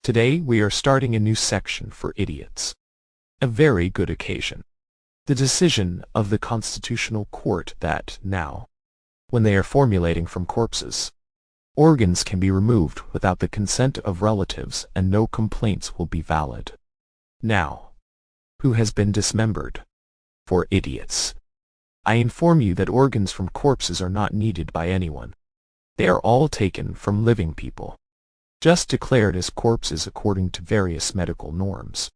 Today we are starting a new section for idiots. A very good occasion. The decision of the Constitutional Court that now, when they are formulating from corpses, organs can be removed without the consent of relatives and no complaints will be valid. Now, who has been dismembered? For idiots. I inform you that organs from corpses are not needed by anyone. They are all taken from living people, just declared as corpses according to various medical norms.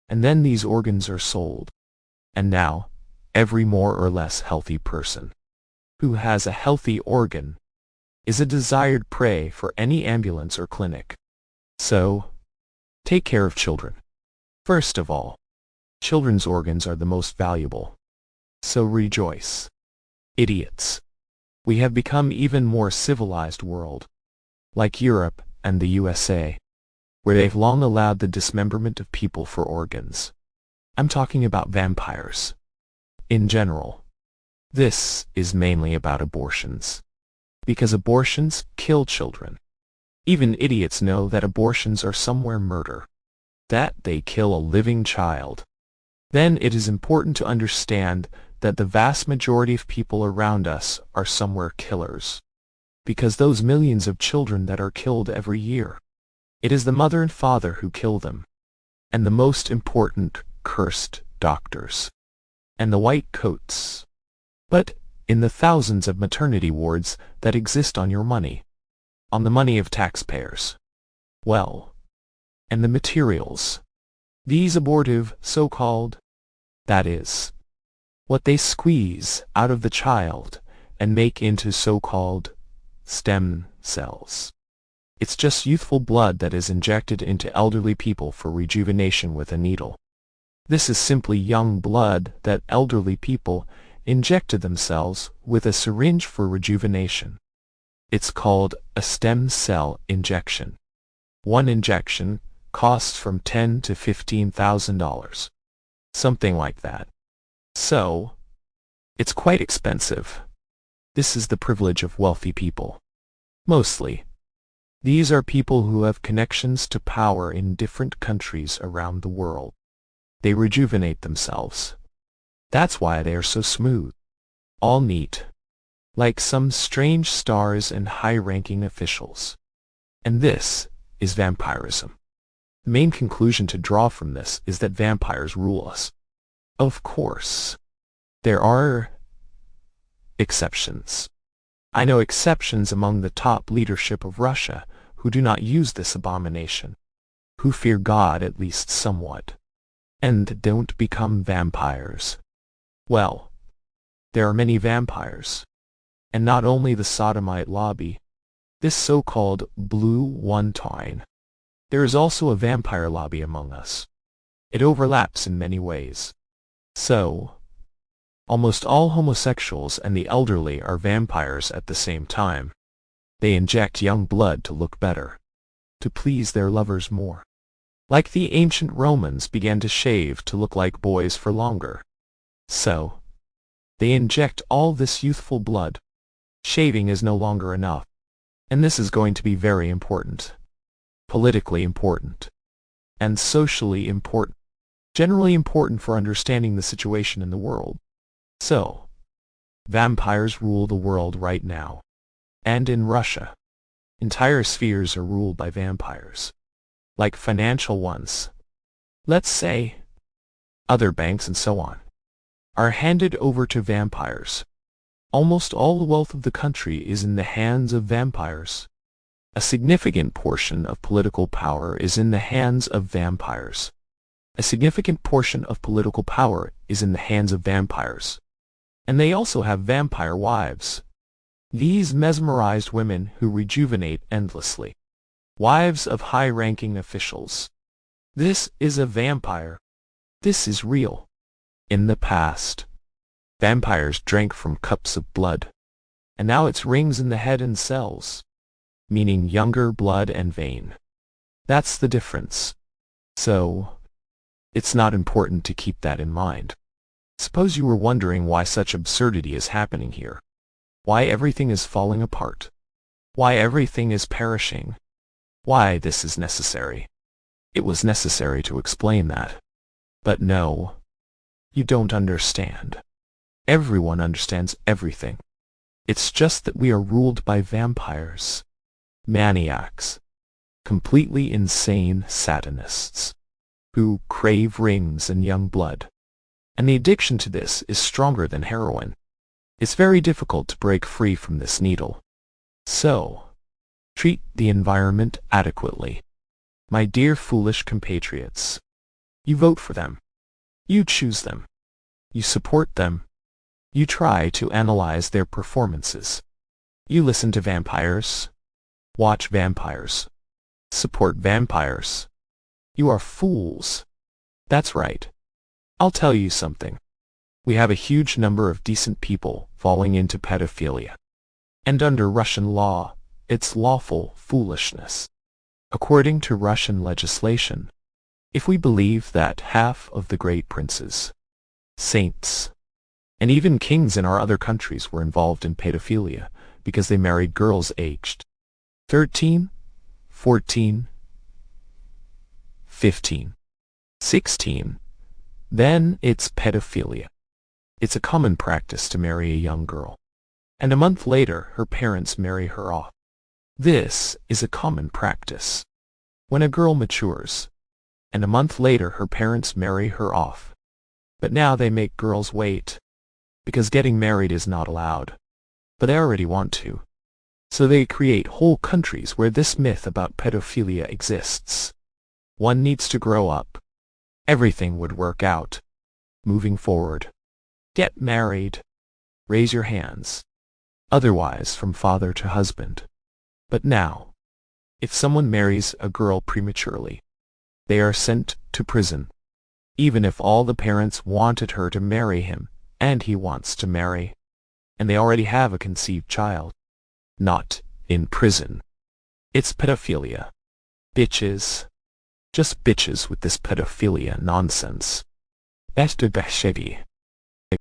And then these organs are sold. And now, every more or less healthy person who has a healthy organ is a desired prey for any ambulance or clinic. So, take care of children. First of all, children's organs are the most valuable. So rejoice. Idiots. We have become even more civilized world, like Europe and the USA, where they've long allowed the dismemberment of people for organs. I'm talking about vampires. In general, this is mainly about abortions, because abortions kill children. Even idiots know that abortions are somewhere murder, that they kill a living child. Then it is important to understand that the vast majority of people around us are somewhere killers, because those millions of children that are killed every year, it is the mother and father who kill them, and the most important, cursed doctors, and the white coats. But in the thousands of maternity wards that exist on your money, on the money of taxpayers, well, and the materials, these abortive so-called, that is, what they squeeze out of the child and make into so-called stem cells. It's just youthful blood that is injected into elderly people for rejuvenation with a needle. This is simply young blood that elderly people injected themselves with a syringe for rejuvenation. It's called a stem cell injection. One injection costs from $10,000 to $15,000. Something like that. So, it's quite expensive. This is the privilege of wealthy people. Mostly. These are people who have connections to power in different countries around the world. They rejuvenate themselves. That's why they are so smooth. All neat. Like some strange stars and high-ranking officials. And this is vampirism. The main conclusion to draw from this is that vampires rule us. Of course, there are exceptions. I know exceptions among the top leadership of Russia who do not use this abomination, who fear God at least somewhat, and don't become vampires. Well, there are many vampires, and not only the sodomite lobby, this so-called blue one-time. There is also a vampire lobby among us. It overlaps in many ways. So, almost all homosexuals and the elderly are vampires at the same time. They inject young blood to look better, to please their lovers more. Like the ancient Romans began to shave to look like boys for longer. So, they inject all this youthful blood. Shaving is no longer enough. And this is going to be very important. Politically important. And socially important. Generally important for understanding the situation in the world. So, vampires rule the world right now. And in Russia, entire spheres are ruled by vampires. Like financial ones. Let's say, other banks and so on, are handed over to vampires. Almost all the wealth of the country is in the hands of vampires. A significant portion of political power is in the hands of vampires. A significant portion of political power is in the hands of vampires. And they also have vampire wives. These mesmerized women who rejuvenate endlessly. Wives of high-ranking officials. This is a vampire. This is real. In the past, vampires drank from cups of blood. And now it's rings in the head and cells. Meaning younger blood and vein. That's the difference. So, it's not important to keep that in mind. Suppose you were wondering why such absurdity is happening here. Why everything is falling apart. Why everything is perishing. Why this is necessary. It was necessary to explain that. But no, you don't understand. Everyone understands everything. It's just that we are ruled by vampires, maniacs, completely insane satanists, who crave rings and young blood. And the addiction to this is stronger than heroin. It's very difficult to break free from this needle. So, treat the environment adequately. My dear foolish compatriots, you vote for them. You choose them. You support them. You try to analyze their performances. You listen to vampires. Watch vampires. Support vampires. You are fools. That's right. I'll tell you something. We have a huge number of decent people falling into pedophilia. And under Russian law, it's lawful foolishness. According to Russian legislation, if we believe that half of the great princes, saints, and even kings in our other countries were involved in pedophilia because they married girls aged 13, 14, 15, 16, then it's pedophilia. It's a common practice to marry a young girl, and a month later her parents marry her off. This is a common practice. When a girl matures, and a month later her parents marry her off. But now they make girls wait, because getting married is not allowed. But they already want to. So they create whole countries where this myth about pedophilia exists. One needs to grow up. Everything would work out. Moving forward. Get married. Raise your hands. Otherwise from father to husband. But now, if someone marries a girl prematurely, they are sent to prison. Even if all the parents wanted her to marry him, and he wants to marry, and they already have a conceived child. Not in prison. It's pedophilia. Bitches. Just bitches with this pedophilia nonsense. Beste Bescheidi.